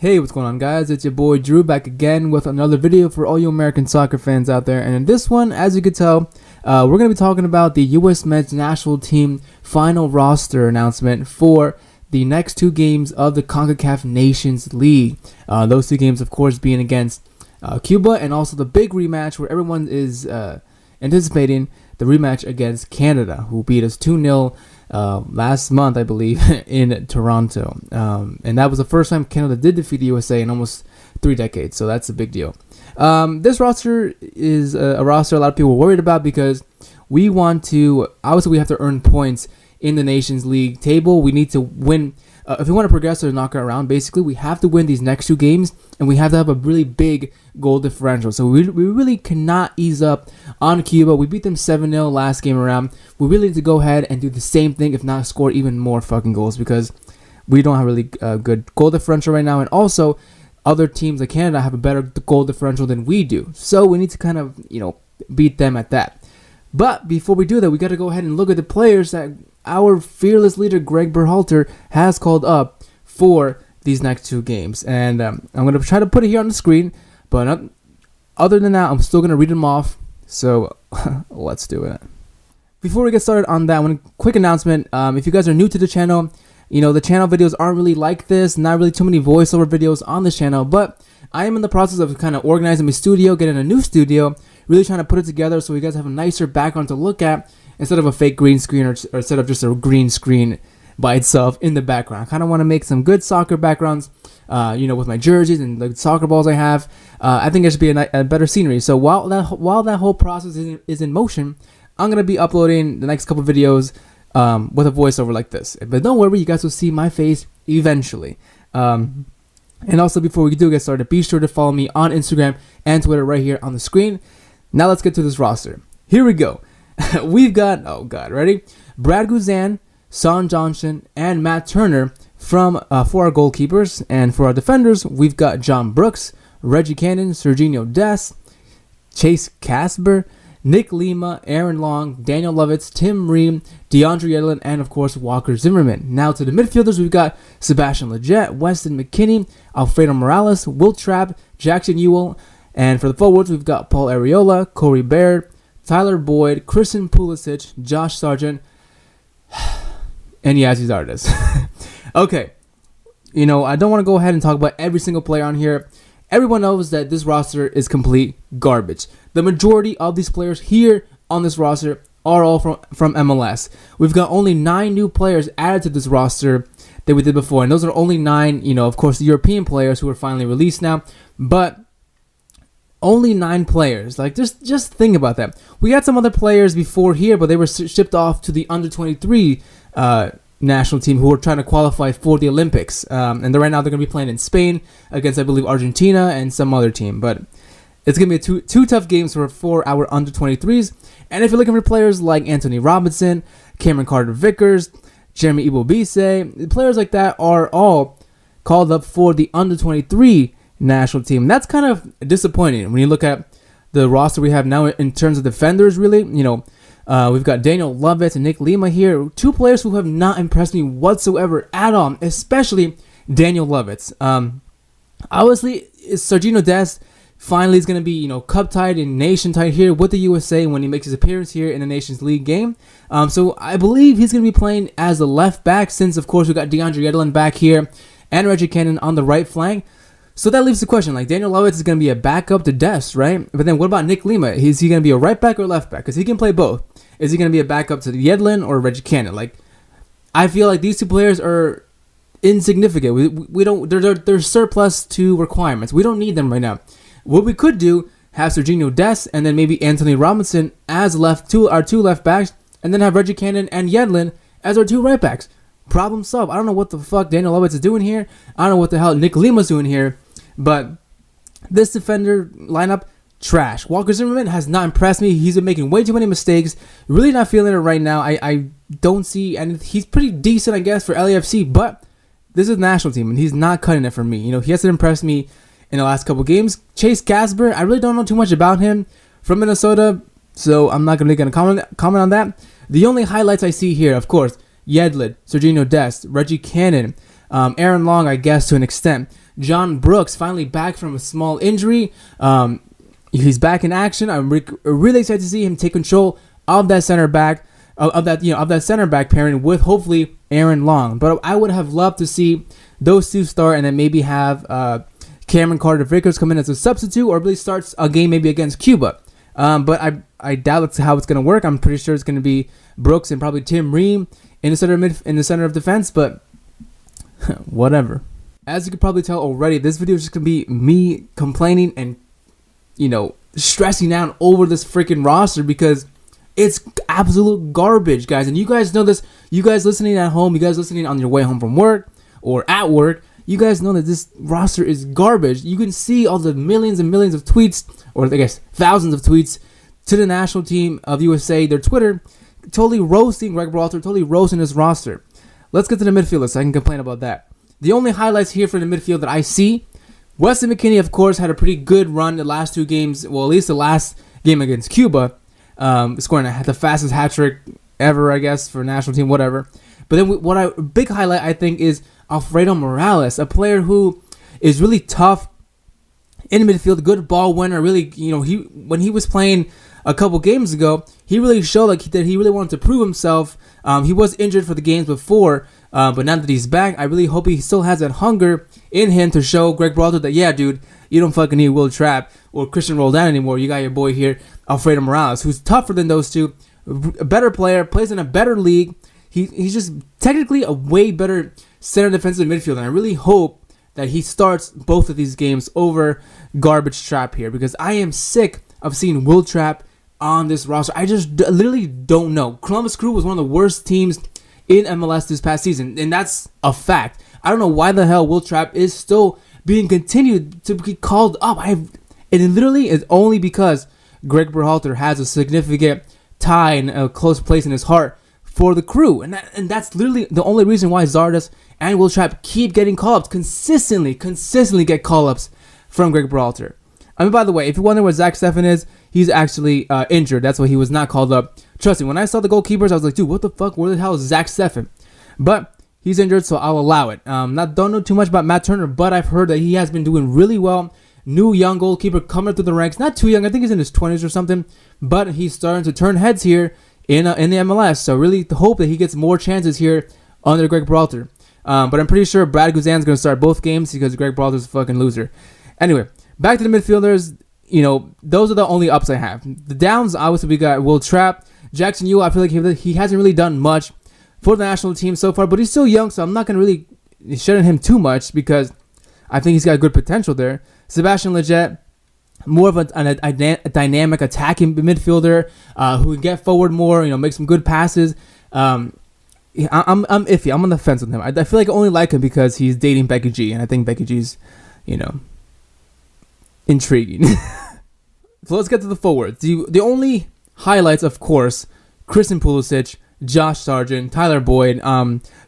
Hey, what's going on, guys? It's your boy Drew back again with another video for all you American soccer fans out there. And in this one, as you can tell, we're going to be talking about the U.S. men's national team final roster announcement for the next two games of the CONCACAF Nations League. Those two games, of course, being against Cuba and also the big rematch where everyone is anticipating the rematch against Canada, who beat us 2-0 last month, I believe, in Toronto. And that was the first time Canada did defeat the USA in almost 3 decades, so that's a big deal. This roster is a roster a lot of people are worried about because we want to, obviously we have to earn points in the Nations League table. We need to win. If we want to progress or knock it around, basically, we have to win these next two games, and we have to have a really big goal differential. So we really cannot ease up on Cuba. We beat them 7-0 last game around. We really need to go ahead and do the same thing, if not score even more fucking goals, because we don't have really good goal differential right now. And also, other teams like Canada have a better goal differential than we do. So we need to kind of, beat them at that. But before we do that, we got to go ahead and look at the players that our fearless leader, Greg Berhalter, has called up for these next two games. And I'm going to try to put it here on the screen. But other than that, I'm still going to read them off. So let's do it. Before we get started on that, one quick announcement. If you guys are new to the channel, the channel videos aren't really like this. Not really too many voiceover videos on this channel. But I am in the process of kind of organizing my studio, getting a new studio, really trying to put it together so you guys have a nicer background to look at instead of a fake green screen or instead of just a green screen by itself in the background. I kind of want to make some good soccer backgrounds, with my jerseys and the soccer balls I have. I think it should be a better scenery. So while that whole process is in motion, I'm going to be uploading the next couple videos with a voiceover like this. But don't worry, you guys will see my face eventually. And also, before we do get started, be sure to follow me on Instagram and Twitter right here on the screen. Now let's get to this roster. Here we go. We've got, ready? Brad Guzan, Son Johnson, and Matt Turner for our goalkeepers. And for our defenders, we've got John Brooks, Reggie Cannon, Serginho Dest, Chase Casper, Nick Lima, Aaron Long, Daniel Lovitz, Tim Ream, DeAndre Yedlin, and of course Walker Zimmerman. Now to the midfielders, we've got Sebastian Lletget, Weston McKennie, Alfredo Morales, Will Trapp, Jackson Ewell. And for the forwards, we've got Paul Arriola, Corey Baird, Tyler Boyd, Christian Pulisic, Josh Sargent, and Yazzie Zardes. Okay, I don't want to go ahead and talk about every single player on here. Everyone knows that this roster is complete garbage. The majority of these players here on this roster are all from MLS. We've got only 9 new players added to this roster that we did before. And those are only 9, of course, the European players who are finally released now. But only 9 players. Like, just think about that. We had some other players before here, but they were shipped off to the under-23 national team who were trying to qualify for the Olympics. And right now they're going to be playing in Spain against, I believe, Argentina and some other team. But it's going to be two tough games for our under-23s. And if you're looking for players like Anthony Robinson, Cameron Carter-Vickers, Jeremy Ibobise, players like that are all called up for the under-23 national team. That's kind of disappointing when you look at the roster we have now in terms of defenders, really. We've got Daniel Lovitz and Nick Lima here, 2 players who have not impressed me whatsoever at all, especially Daniel Lovitz. Obviously, Serginho Dest finally is going to be, cup tied and nation tied here with the USA when he makes his appearance here in the Nations League game. So I believe he's going to be playing as a left back since, of course, we got DeAndre Yedlin back here and Reggie Cannon on the right flank. So that leaves the question, like, Daniel Lovitz is going to be a backup to Dest, right? But then what about Nick Lima? Is he going to be a right back or left back? Because he can play both. Is he going to be a backup to Yedlin or Reggie Cannon? Like, I feel like these 2 players are insignificant. We don't. They're surplus to requirements. We don't need them right now. What we could do, have Serginho Dest and then maybe Anthony Robinson as our 2 left backs, and then have Reggie Cannon and Yedlin as our 2 right backs. Problem solved. I don't know what the fuck Daniel Lovitz is doing here. I don't know what the hell Nick Lima's doing here. But this defender lineup, trash. Walker Zimmerman has not impressed me. He's been making way too many mistakes. Really not feeling it right now. I don't see, and he's pretty decent, I guess, for LAFC, but this is the national team, and he's not cutting it for me. He hasn't impressed me in the last couple games. Chase Casper, I really don't know too much about him from Minnesota, so I'm not going to comment on that. The only highlights I see here, of course, Yedlin, Serginho Dest, Reggie Cannon, Aaron Long, I guess, to an extent. John Brooks finally back from a small injury. He's back in action. I'm really excited to see him take control of that center back, of that center back pairing with hopefully Aaron Long. But I would have loved to see those two start and then maybe have Cameron Carter-Vickers come in as a substitute, or really starts a game maybe against Cuba. But I doubt that's how it's going to work. I'm pretty sure it's going to be Brooks and probably Tim Ream in the center of defense. But whatever. As you can probably tell already, this video is just going to be me complaining and, stressing out over this freaking roster because it's absolute garbage, guys. And you guys know this. You guys listening at home, you guys listening on your way home from work or at work, you guys know that this roster is garbage. You can see all the millions and millions of tweets, or I guess thousands of tweets, to the national team of USA, their Twitter, totally roasting Greg Berhalter, totally roasting his roster. Let's get to the midfielders so I can complain about that. The only highlights here for the midfield that I see, Weston McKennie, of course, had a pretty good run the last two games. Well, at least the last game against Cuba, scoring the fastest hat trick ever, I guess, for a national team, whatever. But then big highlight, I think, is Alfredo Morales, a player who is really tough in midfield, good ball winner. Really, when he was playing a couple games ago, he really showed that he really wanted to prove himself. He was injured for the games before, but now that he's back, I really hope he still has that hunger in him to show Greg Berhalter that, yeah, dude, you don't fucking need Will Trapp or Christian Roldan anymore. You got your boy here, Alfredo Morales, who's tougher than those two, a better player, plays in a better league. He's just technically a way better center defensive midfielder. And I really hope that he starts both of these games over Garbage Trapp here, because I am sick of seeing Will Trapp on this roster. I just literally don't know. Columbus Crew was one of the worst teams in MLS this past season, and that's a fact. I don't know why the hell Will Trapp is still being continued to be called up. And it literally is only because Greg Berhalter has a significant tie and a close place in his heart for the Crew, and that's literally the only reason why Zardes and Will Trapp keep getting call-ups, consistently get call-ups from Greg Berhalter. I mean, by the way, if you wonder what Zach Steffen is, he's actually injured. That's why he was not called up. Trust me, when I saw the goalkeepers, I was like, dude, what the fuck? Where the hell is Zach Steffen? But he's injured, so I'll allow it. Don't know too much about Matt Turner, but I've heard that he has been doing really well. New young goalkeeper coming up through the ranks. Not too young. I think he's in his 20s or something. But he's starting to turn heads here in the MLS. So really hope that he gets more chances here under Greg Berhalter. But I'm pretty sure Brad Guzan's going to start both games because Greg Berhalter's a fucking loser. Anyway, back to the midfielders. Those are the only ups I have. The downs, obviously, we got Will Trapp. Jackson Ewell, I feel like he hasn't really done much for the national team so far, but he's still young, so I'm not going to really shut on him too much because I think he's got good potential there. Sebastian Lletget, more of a dynamic attacking midfielder who can get forward more, make some good passes. I'm iffy. I'm on the fence with him. I feel like I only like him because he's dating Becky G, and I think Becky G's, intriguing. So let's get to the forwards. The only highlights, of course, Christian Pulisic, Josh Sargent, Tyler Boyd.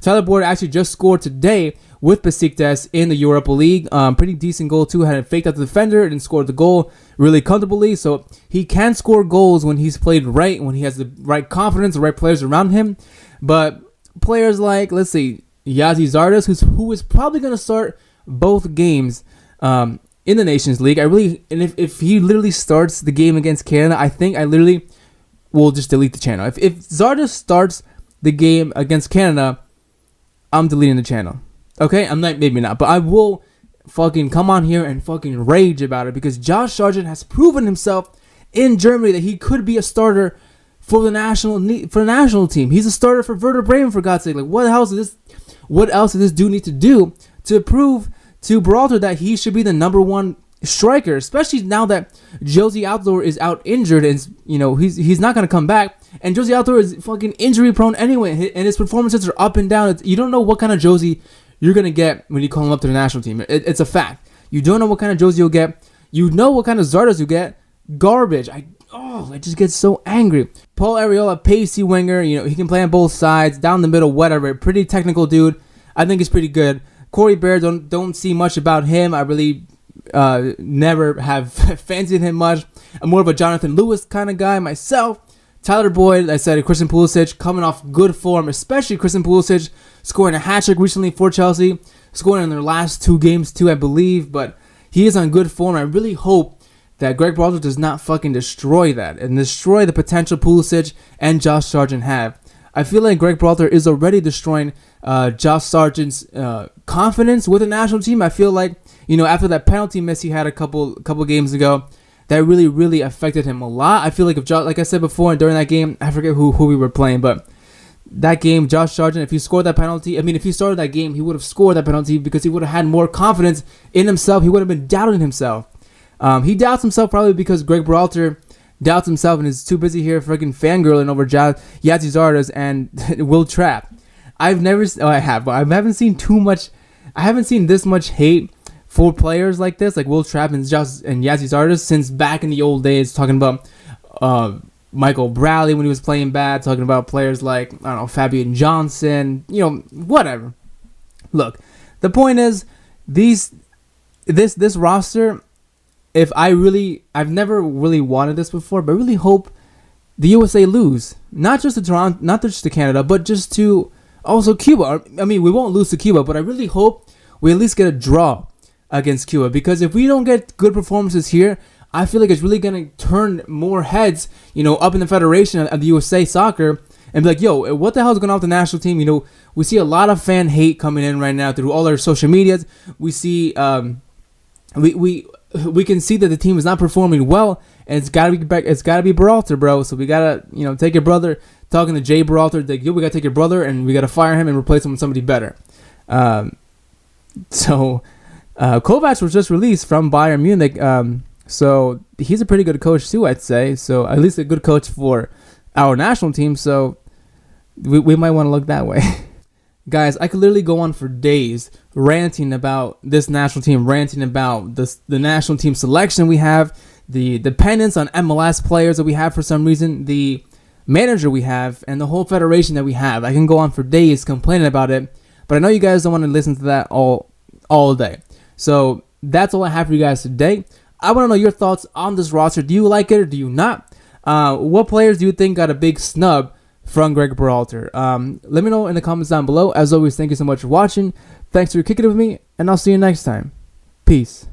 Tyler Boyd actually just scored today with Besiktas in the Europa League. Pretty decent goal too. Had it faked out the defender and scored the goal really comfortably. So he can score goals when he's played right, when he has the right confidence, the right players around him. But players like, let's see, Yazi Zardes, who is probably going to start both games in the Nations League. If he literally starts the game against Canada, I think I literally will just delete the channel. If Zardes starts the game against Canada, I'm deleting the channel. Okay, maybe not, but I will fucking come on here and fucking rage about it because Josh Sargent has proven himself in Germany that he could be a starter for the national team. He's a starter for Werder Bremen, for God's sake. Like, what else does this dude need to do to prove to Berhalter that he should be the number one striker, especially now that Josie Altidore is out injured and he's not gonna come back, and Josie Altidore is fucking injury prone anyway, and his performances are up and down. You don't know what kind of Josie you're gonna get when you call him up to the national team. It's a fact. You don't know what kind of Josie you'll get. You know what kind of Zardes you get. Garbage. I just get so angry. Paul Arriola, pacey winger. He can play on both sides, down the middle, whatever. Pretty technical dude. I think he's pretty good. Corey Baird, don't see much about him. I really never have fancied him much. I'm more of a Jonathan Lewis kind of guy myself. Tyler Boyd, I said Christian Pulisic coming off good form, especially Christian Pulisic scoring a hat-trick recently for Chelsea, scoring in their last 2 games too, I believe, but he is on good form. I really hope that Greg Berhalter does not fucking destroy that and destroy the potential Pulisic and Josh Sargent have. I feel like Greg Berhalter is already destroying Josh Sargent's confidence with the national team. I feel like, after that penalty miss he had a couple games ago, that really, really affected him a lot. I feel like like I said before, during that game, I forget who we were playing, but that game, Josh Sargent, if he scored that penalty, if he started that game, he would have scored that penalty because he would have had more confidence in himself. He would have been doubting himself. He doubts himself probably because Greg Berhalter doubts himself and is too busy here freaking fangirling over Yahtzee Zardes and Will Trapp. I haven't seen this much hate for players like this, like Will Trapp and Yahtzee Zardes, since back in the old days, talking about Michael Bradley when he was playing bad, talking about players like, I don't know, Fabian Johnson, whatever. Look, the point is, this roster, I've never really wanted this before, but I really hope the USA lose. Not just to Toronto, not just to Canada, but just to also Cuba. We won't lose to Cuba, but I really hope we at least get a draw against Cuba, because if we don't get good performances here, I feel like it's really going to turn more heads, up in the Federation of the USA Soccer, and be like, yo, what the hell is going on with the national team? We see a lot of fan hate coming in right now through all our social medias. We see, we can see that the team is not performing well, and it's gotta be Berhalter, bro. So we gotta, take your brother. Talking to Jay Berhalter, like, yo, we gotta take your brother and we gotta fire him and replace him with somebody better. Kovac was just released from Bayern Munich, so he's a pretty good coach too, I'd say. So at least a good coach for our national team. So we might want to look that way. Guys, I could literally go on for days ranting about this national team, ranting about the national team selection we have, the dependence on MLS players that we have for some reason, the manager we have, and the whole federation that we have. I can go on for days complaining about it, but I know you guys don't want to listen to that all day. So that's all I have for you guys today. I want to know your thoughts on this roster. Do you like it or do you not? What players do you think got a big snub from Greg Berhalter? Let me know in the comments down below. As always, thank you so much for watching. Thanks for kicking it with me, and I'll see you next time. Peace.